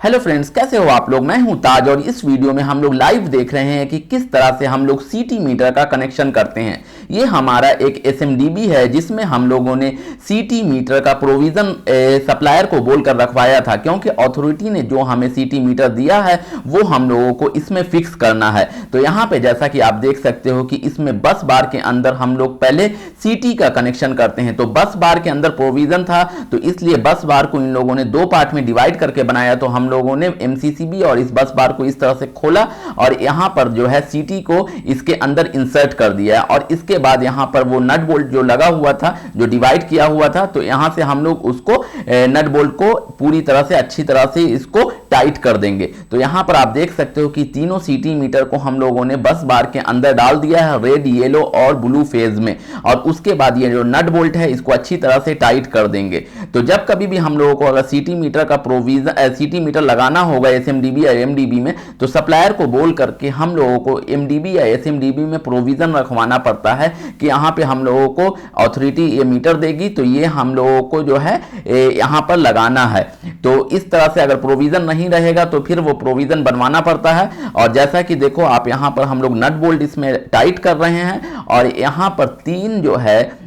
Hello friends, कैसे हो आप लोग। मैं हूं ताज और इस वीडियो में हम लोग लाइव देख रहे हैं कि किस तरह से हम लोग सीटी मीटर का कनेक्शन करते हैं। ये हमारा एक एसएमडीबी है जिसमें हम लोगों ने सीटी मीटर का प्रोविज़न सप्लायर को बोलकर रखवाया था, क्योंकि अथॉरिटी ने जो हमें सीटी मीटर दिया है वो हम लोगों को इसमें फिक्स करना है। तो यहाँ पे जैसा कि आप देख सकते हो कि इसमें बस बार के अंदर हम लोग पहले सीटी का कनेक्शन करते हैं। तो बस बार के अंदर प्रोविज़न था, तो इसलिए बस बार को इन लोगों ने दो पार्ट में डिवाइड करके बनाया। तो हम लोगों ने एमसीसीबी और इस बस बार को इस तरह से खोला और यहां पर जो है सीटी को इसके अंदर इंसर्ट कर दिया और इसके बाद यहां पर वो नट बोल्ट जो लगा हुआ था, जो डिवाइड किया हुआ था, तो यहां से हम लोग उसको नट बोल्ट को पूरी तरह से अच्छी तरह से इसको टाइट कर देंगे। तो यहां पर आप देख सकते हो कि तीनों सीटी मीटर को हम लोगों ने बस बार के अंदर डाल दिया है, रेड, येलो और ब्लू फेज में। और उसके बाद ये जो नट बोल्ट है इसको अच्छी तरह से टाइट कर देंगे। तो जब कभी भी हम लोगों को अगर सीटी मीटर का प्रोविजन सीटी मीटर लगाना होगा एसएमडीबी या एमडीबी में, तो सप्लायर को बोल करके हम लोगों को एमडीबी या एसएमडीबी में प्रोविजन रखवाना पड़ता है कि यहाँ पे हम लोगों को अथॉरिटी ये मीटर देगी तो ये हम लोगों को जो है यहाँ पर लगाना है। तो इस तरह से अगर प्रोविजन नहीं रहेगा तो फिर वो प्रोविजन बनवाना पड़ता है। और जैसा कि देखो आप यहाँ पर हम लोग नट बोल्ट इसमें टाइट कर रहे हैं और यहाँ पर तीन जो है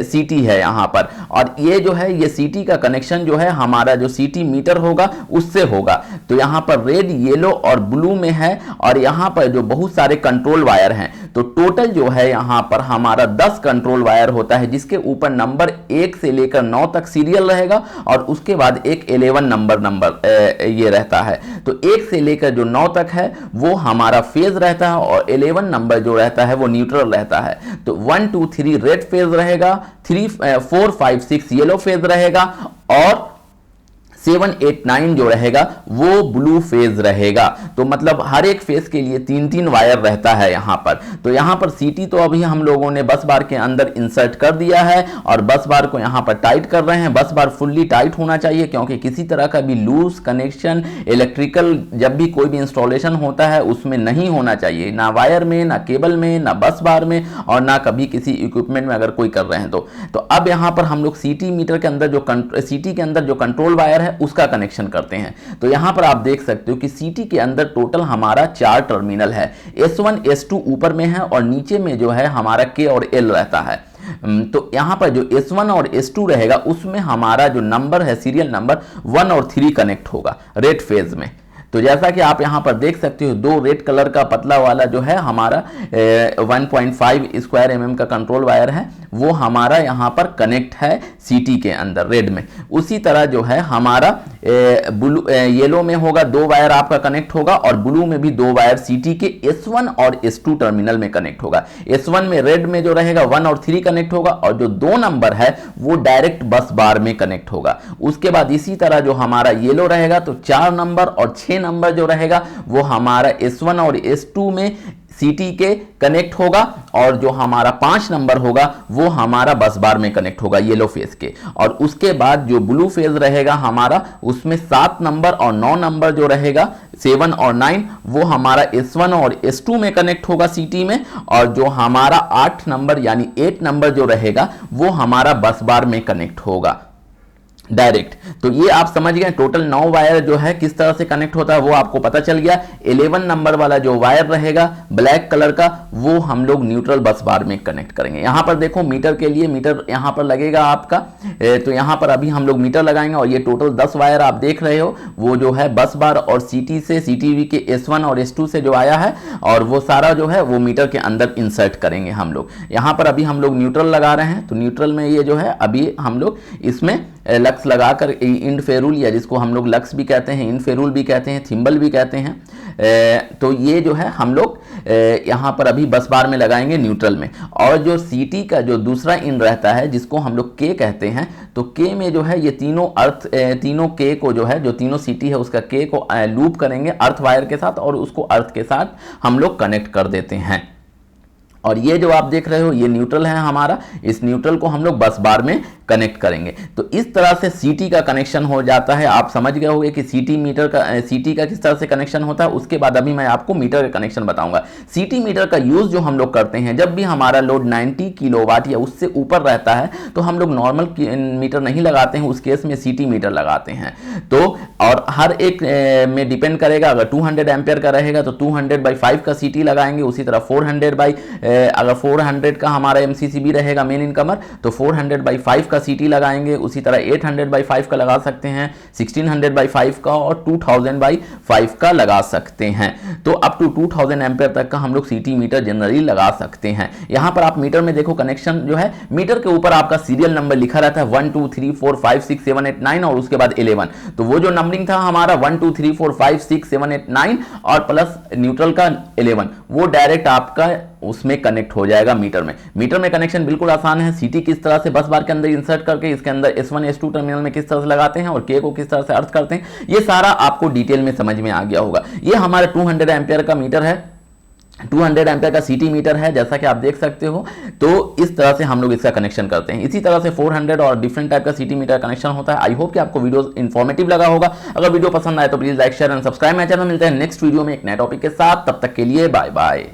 सीटी है यहाँ पर, और ये जो है ये सीटी का कनेक्शन जो है हमारा जो सीटी मीटर होगा उससे होगा। तो यहाँ पर रेड, येलो और ब्लू में है और यहाँ पर जो बहुत सारे कंट्रोल वायर हैं, तो टोटल जो है यहाँ पर हमारा 10 कंट्रोल वायर होता है, जिसके ऊपर नंबर 1 से लेकर 9 तक सीरियल रहेगा और उसके बाद एक 11 नंबर ये रहता है। तो 1 से लेकर जो 9 तक है वो हमारा फेज रहता है और 11 नंबर जो रहता है वो न्यूट्रल रहता है। तो 1 2 3 रेड फेज रहेगा, 3 4 5 6 येलो फेज रहेगा और 7 8 9 जो रहेगा वो ब्लू फेज रहेगा। तो मतलब हर एक फेज के लिए 3 वायर रहता है यहाँ पर। तो यहाँ पर सीटी तो अभी हम लोगों ने बस बार के अंदर इंसर्ट कर दिया है और बस बार को यहाँ पर टाइट कर रहे हैं। बस बार फुल्ली टाइट होना चाहिए, क्योंकि किसी तरह का भी लूज कनेक्शन इलेक्ट्रिकल जब भी कोई भी इंस्टॉलेशन होता है उसमें नहीं होना चाहिए, ना वायर में, ना केबल में, ना बस बार में और ना कभी किसी इक्विपमेंट में अगर कोई कर रहे हैं तो अब यहाँ पर हम लोग सीटी मीटर के अंदर जो सीटी के अंदर जो कंट्रोल वायर है उसका कनेक्शन करते हैं। तो यहां पर आप देख सकते हो कि सीटी के अंदर टोटल हमारा 4 टर्मिनल है। S1 S2 ऊपर में है और नीचे में जो है हमारा K और L रहता है। तो यहां पर जो S1 और S2 रहेगा उसमें हमारा जो नंबर है सीरियल नंबर 1 और 3 कनेक्ट होगा रेड फेज में। तो जैसा कि आप यहां पर देख सकते हो, दो रेड कलर का पतला वाला जो है हमारा 1.5 स्क्वायर mm का कंट्रोल वायर है वो हमारा यहां पर कनेक्ट है सीटी के अंदर रेड में। उसी तरह जो है हमारा ब्लू येलो में होगा 2 वायर आपका कनेक्ट होगा और ब्लू में भी 2 वायर सीटी के S1 और S2 टर्मिनल में कनेक्ट होगा। S1 में रेड में जो रहेगा 1 और 3 कनेक्ट होगा और जो 2 नंबर है वो डायरेक्ट बस बार में कनेक्ट होगा। उसके बाद इसी तरह जो हमारा येलो रहेगा तो 4 नंबर और 6 नंबर जो रहेगा वो हमारा S1 और S2 में सीटी के कनेक्ट होगा और जो हमारा 5 नंबर होगा वो हमारा बस बार में कनेक्ट होगा येलो फेज के। और उसके बाद जो ब्लू फेज रहेगा हमारा उसमें 7 नंबर और 9 नंबर जो रहेगा 7 और 9 वो हमारा S1 और S2 में कनेक्ट होगा सीटी में। और जो हमारा 8 नंबर यानी 8 नंबर जो रहेगा वो हमारा बस बार में कनेक्ट होगा डायरेक्ट। तो ये आप समझ गए टोटल 9 वायर जो है किस तरह से कनेक्ट होता है वो आपको पता चल गया। 11 नंबर वाला जो वायर रहेगा ब्लैक कलर का वो हम लोग न्यूट्रल बस बार में कनेक्ट करेंगे। यहां पर देखो मीटर के लिए मीटर यहां पर लगेगा आपका, तो यहां पर अभी हम लोग मीटर लगाएंगे और ये टोटल 10 वायर आप देख रहे हो वो जो है बस बार और सीटी से सीटीवी के S1 और S2 से जो आया है और वो सारा जो है वो मीटर के अंदर इंसर्ट करेंगे हम लोग। यहां पर अभी हम लोग न्यूट्रल लगा रहे हैं, तो न्यूट्रल में ये जो है अभी हम लोग इसमें लक्स लगाकर इंड फेरूल या जिसको हम लोग लक्स भी कहते हैं, इंड फेरूल भी कहते हैं, थिम्बल भी कहते हैं। तो ये जो है हम लोग यहाँ पर अभी बस बार में लगाएंगे न्यूट्रल में। और जो सीटी का जो दूसरा इंड रहता है जिसको हम लोग के कहते हैं, तो के में जो है ये तीनों के को जो है जो तीनों सीटी है उसका के को लूप करेंगे अर्थ वायर के साथ और उसको अर्थ के साथ हम लोग कनेक्ट कर देते हैं। और ये जो आप देख रहे हो ये न्यूट्रल है हमारा, इस न्यूट्रल को हम लोग बस बार में कनेक्ट करेंगे। तो इस तरह से सीटी का कनेक्शन हो जाता है। आप समझ गए होंगे कि सीटी का किस तरह से कनेक्शन होता है। उसके बाद अभी मैं आपको मीटर का कनेक्शन बताऊंगा। सीटी मीटर का यूज जो हम लोग करते हैं, जब भी हमारा लोड 90 किलोवाट या उससे ऊपर रहता है तो हम लोग नॉर्मल मीटर नहीं लगाते हैं, उस केस में सीटी मीटर लगाते हैं। तो और हर एक में डिपेंड करेगा, अगर 200 एम्पियर का रहेगा तो 200/5 का सीटी लगाएंगे। उसी तरह 400 अगर 400 का हमारा एमसीसीबी रहेगा मेन इनकमर तो 400/5 का सीटी लगाएंगे। उसी तरह 800/5 का लगा सकते हैं, 1600/5 का और 2000/5 का लगा सकते हैं। तो अप टू 2000 एम्पियर तक का हम लोग सीटी मीटर जनरली लगा सकते हैं। यहां पर आप मीटर में देखो कनेक्शन जो है, मीटर के ऊपर आपका सीरियल नंबर लिखा रहता है 1 2 3 4 5 6 7 8 9 और उसके बाद 11। तो वो जो नंबरिंग था हमारा 1 2 3 4 5 6 7 8 9 और प्लस न्यूट्रल का 11, वो डायरेक्ट आपका उसमें कनेक्ट हो जाएगा मीटर में। मीटर में कनेक्शन बिल्कुल आसान है। सीटी किस तरह से बस बार के अंदर इंसर्ट करके इसके अंदर S1 S2 टर्मिनल में किस तरह से लगाते हैं और के को किस तरह से अर्थ करते हैं, ये सारा आपको डिटेल में समझ में आ गया होगा। ये हमारा 200 एम्पियर का मीटर है, 200 एम्पियर का सीटी मीटर है, जैसा कि आप देख सकते हो। तो इस तरह से हम लोग इसका कनेक्शन करते हैं। इसी तरह से 400 और डिफरेंट टाइप का सीटी मीटर कनेक्शन होता है। आई होप कि आपको वीडियो इन्फॉर्मेटिव लगा होगा। अगर वीडियो पसंद आए तो please like share and subscribe. मैं चैनल मिलते हैं नेक्स्ट वीडियो में एक नए टॉपिक के साथ। तब तक के लिए बाय बाय।